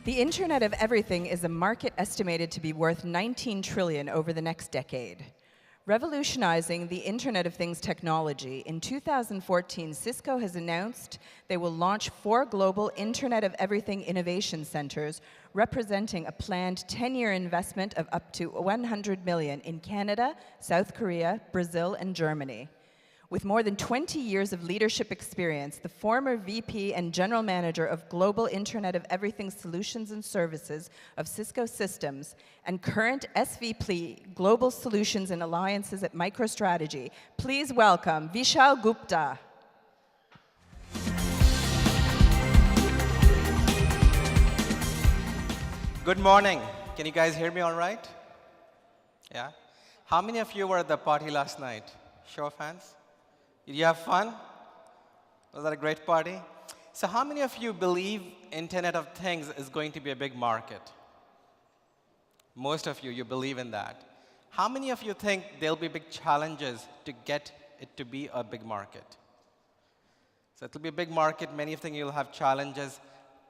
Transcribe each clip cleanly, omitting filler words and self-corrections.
The Internet of Everything is a market estimated to be worth $19 trillion over the next decade. Revolutionizing the Internet of Things technology, in 2014, Cisco has announced they will launch 4 global Internet of Everything innovation centers, representing a planned 10-year investment of up to $100 million in Canada, South Korea, Brazil, and Germany. With more than 20 years of leadership experience, the former VP and General Manager of Global Internet of Everything Solutions and Services of Cisco Systems and current SVP Global Solutions and Alliances at Microstrategy, please welcome VISHAL GUPTA. Good morning. Can you guys hear me all right? Yeah? How many of you were at the party last night? Show of hands. Did you have fun? Was that a great party? So how many of you believe Internet of Things is going to be a big market? Most of you believe in that. How many of you think there'll be big challenges to get it to be a big market? So it'll be a big market. Many of you you'll have challenges.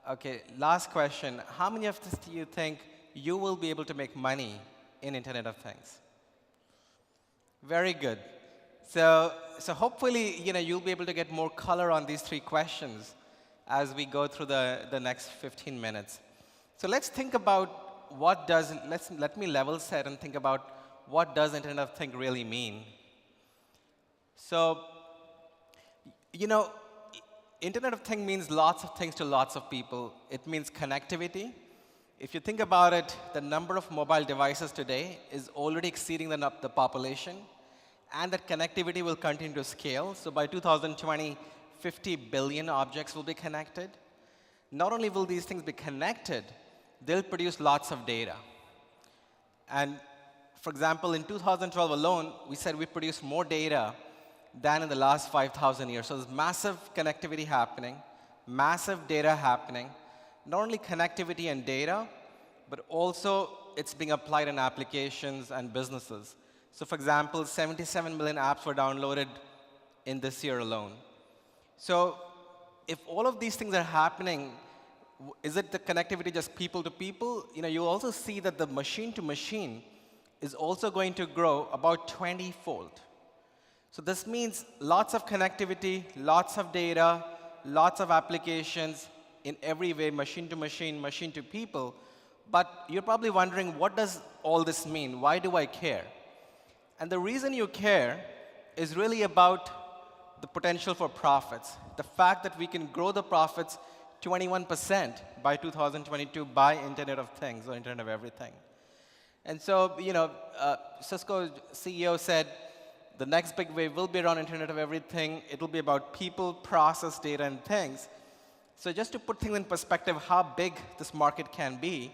OK, last question. How many of you think you will be able to make money in Internet of Things? Very good. So hopefully, you'll be able to get more color on these 3 questions as we go through the next 15 minutes. So let's think about let me level set and think about what does Internet of Things really mean. So, Internet of Things means lots of things to lots of people. It means connectivity. If you think about it, the number of mobile devices today is already exceeding the population. And that connectivity will continue to scale. So by 2020, 50 billion objects will be connected. Not only will these things be connected, they'll produce lots of data. And for example, in 2012 alone, we said we produced more data than in the last 5,000 years. So there's massive connectivity happening, massive data happening. Not only connectivity and data, but also it's being applied in applications and businesses. So for example, 77 million apps were downloaded in this year alone. So if all of these things are happening, is it the connectivity just people to people? You also see that the machine to machine is also going to grow about 20-fold. So this means lots of connectivity, lots of data, lots of applications in every way, machine to machine, machine to people. But you're probably wondering, what does all this mean? Why do I care? And the reason you care is really about the potential for profits. The fact that we can grow the profits 21% by 2022 by Internet of Things or Internet of Everything. And so, Cisco CEO said the next big wave will be around Internet of Everything. It'll be about people, process, data, and things. So just to put things in perspective, how big this market can be,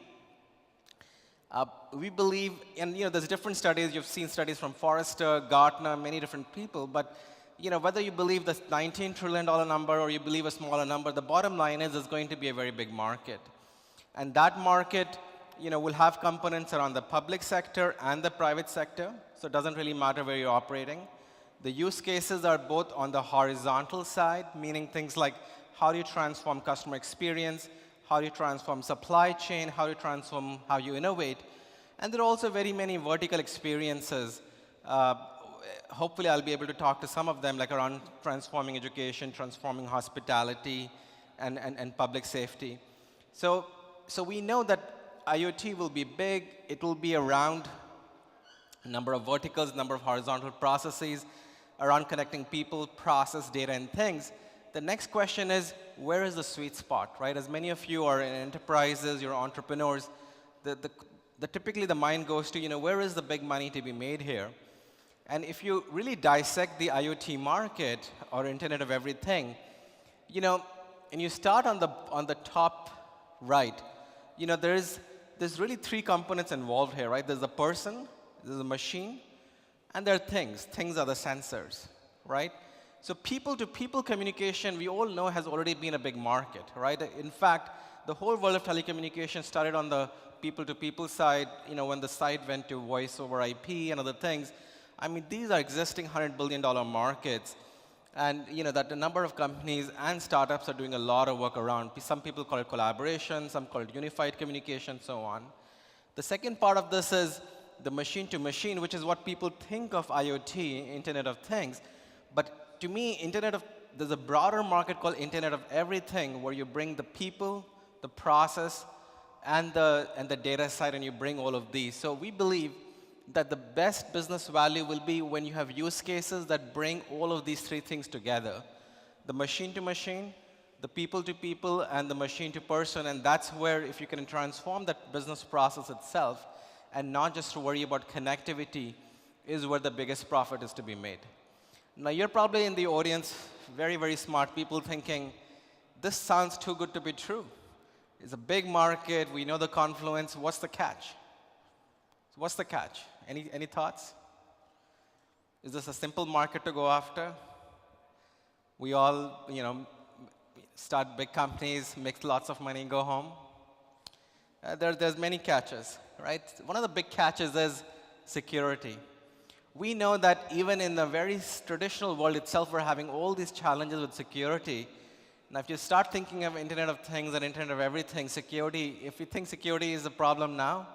we believe, and there's different studies. You've seen studies from Forrester, Gartner, many different people. But whether you believe this $19 trillion number or you believe a smaller number, the bottom line is it's going to be a very big market. And that market will have components around the public sector and the private sector. So it doesn't really matter where you're operating. The use cases are both on the horizontal side, meaning things like how do you transform customer experience, how do you transform supply chain, how do you transform how you innovate. And there are also very many vertical experiences. Hopefully, I'll be able to talk to some of them, like around transforming education, transforming hospitality, and public safety. So we know that IoT will be big. It will be around a number of verticals, number of horizontal processes, around connecting people, process, data, and things. The next question is, where is the sweet spot, right? As many of you are in enterprises, you're entrepreneurs, typically the mind goes to, where is the big money to be made here? And if you really dissect the IoT market or Internet of Everything, and you start on the top right, there's really 3 components involved here, right? There's a person, there's a machine, and there are things. Things are the sensors, right? So people-to-people communication, we all know, has already been a big market, right? In fact, the whole world of telecommunications started on the people-to-people side, when the site went to voice over IP and other things. I mean, these are existing $100 billion markets. And that a number of companies and startups are doing a lot of work around. Some people call it collaboration, some call it unified communication, so on. The second part of this is the machine-to-machine, which is what people think of IoT, Internet of Things. But to me, there's a broader market called Internet of Everything, where you bring the people, the process, and the data side, and you bring all of these. So we believe that the best business value will be when you have use cases that bring all of these three things together: the machine-to-machine, the people-to-people, and the machine-to-person. And that's where, if you can transform that business process itself and not just worry about connectivity, is where the biggest profit is to be made. Now, you're probably in the audience, very, very smart people thinking, this sounds too good to be true. It's a big market. We know the confluence. What's the catch? So what's the catch? Any thoughts? Is this a simple market to go after? We all, start big companies, make lots of money, go home. There's many catches, right? One of the big catches is security. We know that even in the very traditional world itself, we're having all these challenges with security. Now, if you start thinking of Internet of Things and Internet of Everything, security, if you think security is a problem now,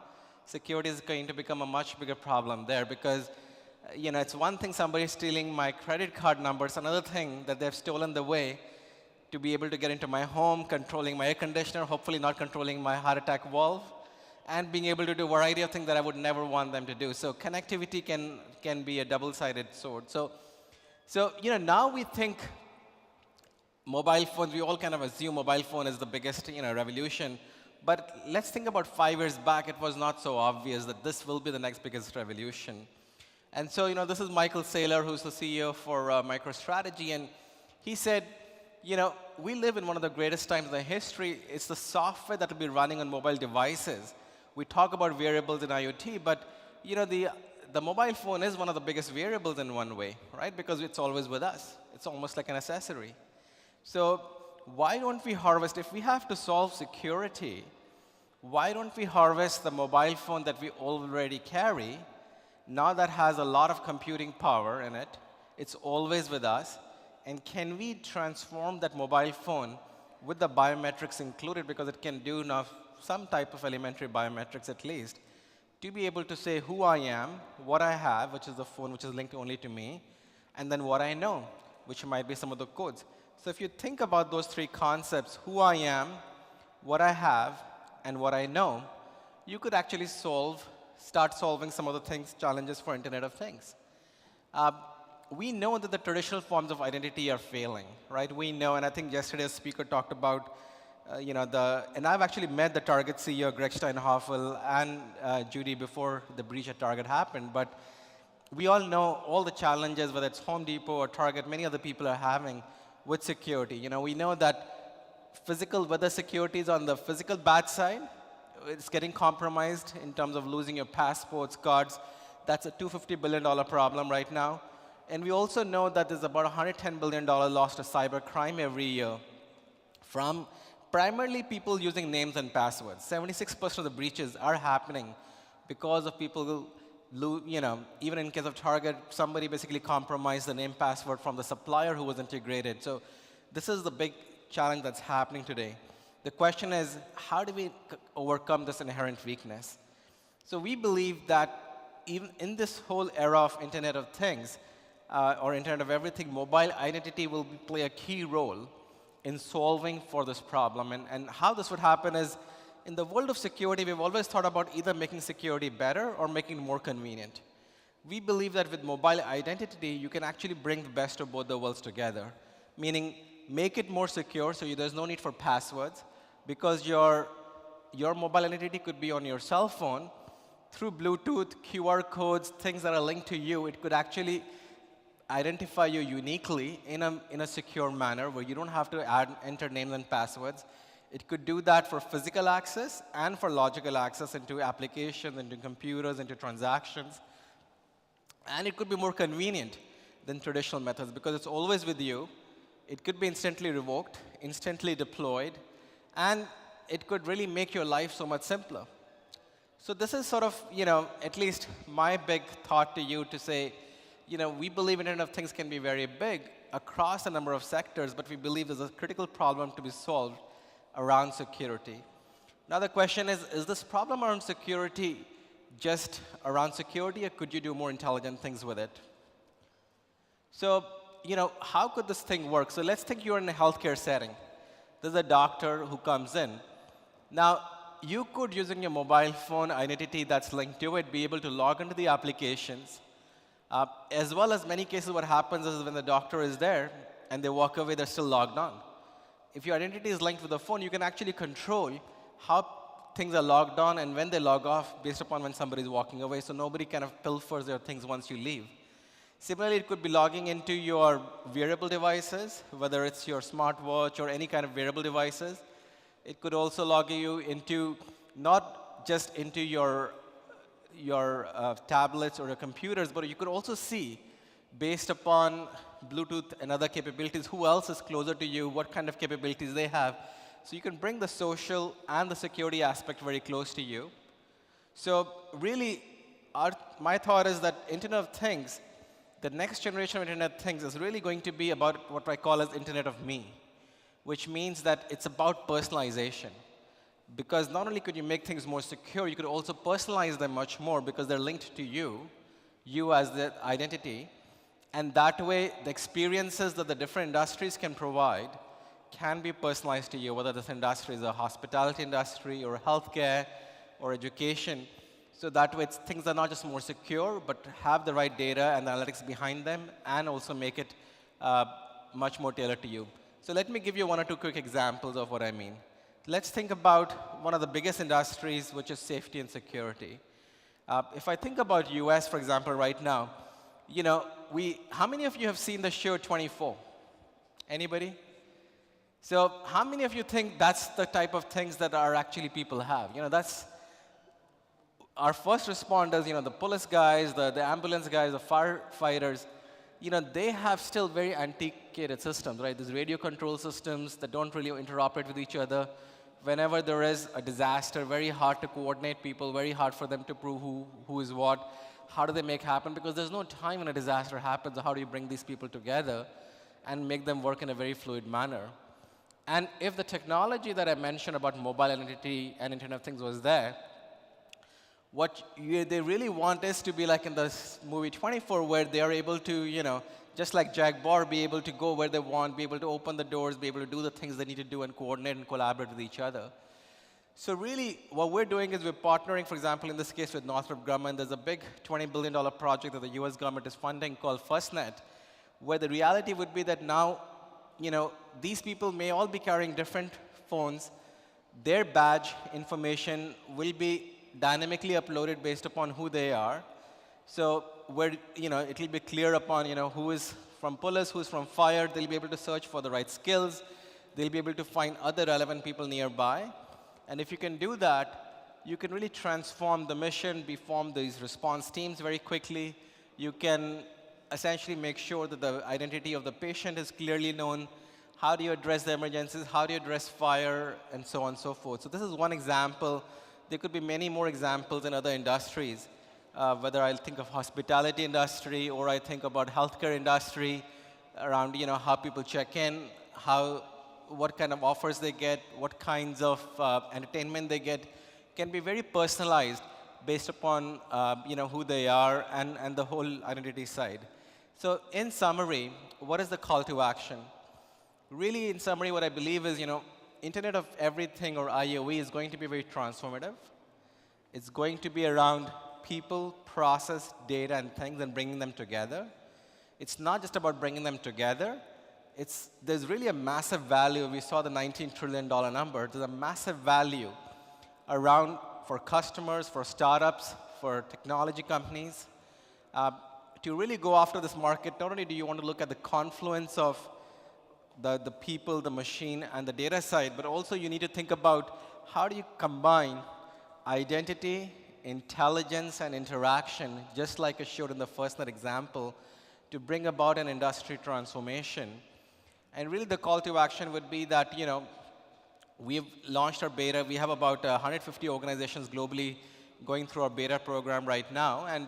security is going to become a much bigger problem there, because it's one thing somebody stealing my credit card number. It's another thing that they've stolen the way to be able to get into my home, controlling my air conditioner, hopefully not controlling my heart attack valve, and being able to do a variety of things that I would never want them to do. So connectivity can be a double-sided sword. So now we think mobile phones, we all kind of assume mobile phone is the biggest revolution. But let's think about 5 years back. It was not so obvious that this will be the next biggest revolution. And so this is Michael Saylor, who's the CEO for Microstrategy. And he said, we live in one of the greatest times in the history. It's the software that will be running on mobile devices. We talk about variables in IoT, but the mobile phone is one of the biggest variables in one way, right? Because it's always with us. It's almost like an accessory. So why don't we harvest, if we have to solve security, why don't we harvest the mobile phone that we already carry, now that has a lot of computing power in it? It's always with us. And can we transform that mobile phone with the biometrics included, because it can do now some type of elementary biometrics at least, to be able to say who I am, what I have, which is the phone which is linked only to me, and then what I know, which might be some of the codes. So if you think about those three concepts, who I am, what I have, and what I know, you could actually start solving some of the challenges for Internet of Things. We know that the traditional forms of identity are failing, right? We know, and I think yesterday's speaker talked about, and I've actually met the Target CEO, Greg Steinhoffel, and Judy before the breach at Target happened. But we all know all the challenges, whether it's Home Depot or Target, many other people are having with security. We know that whether security is on the physical bad side, it's getting compromised in terms of losing your passports, cards. That's a $250 billion problem right now. And we also know that there's about $110 billion lost to cybercrime every year from primarily people using names and passwords. 76% of the breaches are happening because of people who, even in case of Target, somebody basically compromised the name password from the supplier who was integrated. So this is the big challenge that's happening today. The question is, how do we overcome this inherent weakness? So we believe that even in this whole era of Internet of Things, or Internet of Everything, mobile identity will play a key role in solving for this problem. And how this would happen is, in the world of security, we've always thought about either making security better or making it more convenient. We believe that with mobile identity, you can actually bring the best of both the worlds together, meaning make it more secure so there's no need for passwords, because your mobile identity could be on your cell phone through Bluetooth, QR codes, things that are linked to you. It could actually identify you uniquely in a secure manner where you don't have to enter names and passwords. It could do that for physical access and for logical access into applications, into computers, into transactions. And it could be more convenient than traditional methods because it's always with you. It could be instantly revoked, instantly deployed, and it could really make your life so much simpler. So this is sort of, at least my big thought to you to say, we believe Internet of Things can be very big across a number of sectors, but we believe there's a critical problem to be solved around security. Now the question is this problem around security just around security, or could you do more intelligent things with it? So, how could this thing work? So let's think you're in a healthcare setting. There's a doctor who comes in. Now, you could, using your mobile phone identity that's linked to it, be able to log into the applications. As well as many cases, what happens is when the doctor is there and they walk away, they're still logged on. If your identity is linked with the phone, you can actually control how things are logged on and when they log off based upon when somebody is walking away, so nobody kind of pilfers your things once you leave. Similarly, it could be logging into your wearable devices, whether it's your smartwatch or any kind of wearable devices. It could also log you into, not just into your tablets or your computers, but you could also see, based upon Bluetooth and other capabilities, who else is closer to you, what kind of capabilities they have. So you can bring the social and the security aspect very close to you. So really, my thought is that Internet of Things, the next generation of Internet of Things is really going to be about what I call as Internet of Me, which means that it's about personalization. Because not only could you make things more secure, you could also personalize them much more because they're linked to you as the identity. And that way, the experiences that the different industries can provide can be personalized to you, whether this industry is a hospitality industry or healthcare or education. So that way, things are not just more secure, but have the right data and analytics behind them, and also make it much more tailored to you. So let me give you one or two quick examples of what I mean. Let's think about one of the biggest industries, which is safety and security. If I think about US, for example, right now, how many of you have seen the show 24? Anybody? So how many of you think that's the type of things that our actually people have? That's our first responders, the police guys, the ambulance guys, the firefighters, they have still very antiquated systems, right? These radio control systems that don't really interoperate with each other. Whenever there is a disaster, very hard to coordinate people, very hard for them to prove who is what. How do they make happen? Because there's no time when a disaster happens. How do you bring these people together and make them work in a very fluid manner? And if the technology that I mentioned about mobile identity and Internet of Things was there, what they really want is to be like in the movie 24, where they are able to, just like Jack Bauer, be able to go where they want, be able to open the doors, be able to do the things they need to do and coordinate and collaborate with each other. So really, what we're doing is we're partnering, for example, in this case with Northrop Grumman. There's a big $20 billion project that the US government is funding called FirstNet, where the reality would be that now, these people may all be carrying different phones. Their badge information will be dynamically uploaded based upon who they are. So it'll be clear upon, who is from police, who's from fire. They'll be able to search for the right skills. They'll be able to find other relevant people nearby. And if you can do that, you can really transform the mission, form these response teams very quickly. You can essentially make sure that the identity of the patient is clearly known. How do you address the emergencies? How do you address fire? And so on and so forth. So this is one example. There could be many more examples in other industries, whether I think of hospitality industry or I think about healthcare industry, around how people check in, what kind of offers they get, what kinds of entertainment they get, can be very personalized based upon who they are and the whole identity side. So in summary, what is the call to action? Really, in summary, what I believe is, Internet of Everything, or IoE, is going to be very transformative. It's going to be around people, process, data, and things, and bringing them together. It's not just about bringing them together. There's really a massive value. We saw the $19 trillion number. There's a massive value around for customers, for startups, for technology companies. To really go after this market, not only do you want to look at the confluence of the people, the machine, and the data side, but also you need to think about how do you combine identity, intelligence, and interaction, just like I showed in the FirstNet example, to bring about an industry transformation. And really the call to action would be that, we've launched our beta. We have about 150 organizations globally going through our beta program right now. And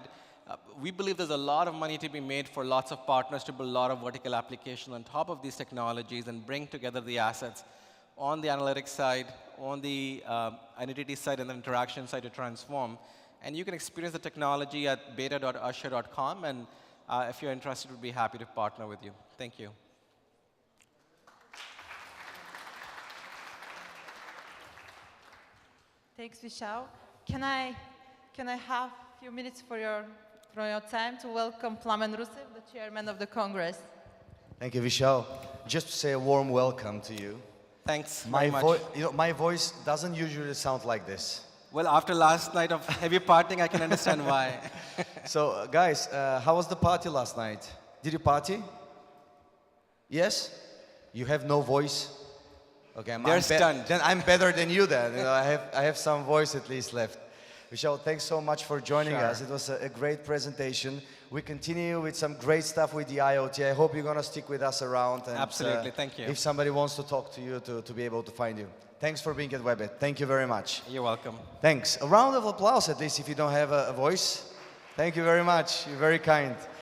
We believe there's a lot of money to be made for lots of partners to build a lot of vertical application on top of these technologies and bring together the assets on the analytics side, on the identity side, and the interaction side to transform. And you can experience the technology at beta.usher.com, and if you're interested, we'd be happy to partner with you. Thank you. Thanks, Vishal. Can I have a few minutes for your time to welcome Plamen Rusev, the chairman of the Congress? Thank you, Vishal. Just to say a warm welcome to you. Thanks very much. My voice doesn't usually sound like this. Well, after last night of heavy partying, I can understand why. So, guys, how was the party last night? Did you party? Yes? You have no voice? Okay, They're stunned. Then I'm better than you then. You know, I have some voice at least left. Vishal, thanks so much for joining us. It was a great presentation. We continue with some great stuff with the IoT. I hope you're going to stick with us around. And, absolutely, thank you. If somebody wants to talk to you, to be able to find you. Thanks for being at Webit. Thank you very much. You're welcome. Thanks. A round of applause, at least, if you don't have a voice. Thank you very much. You're very kind.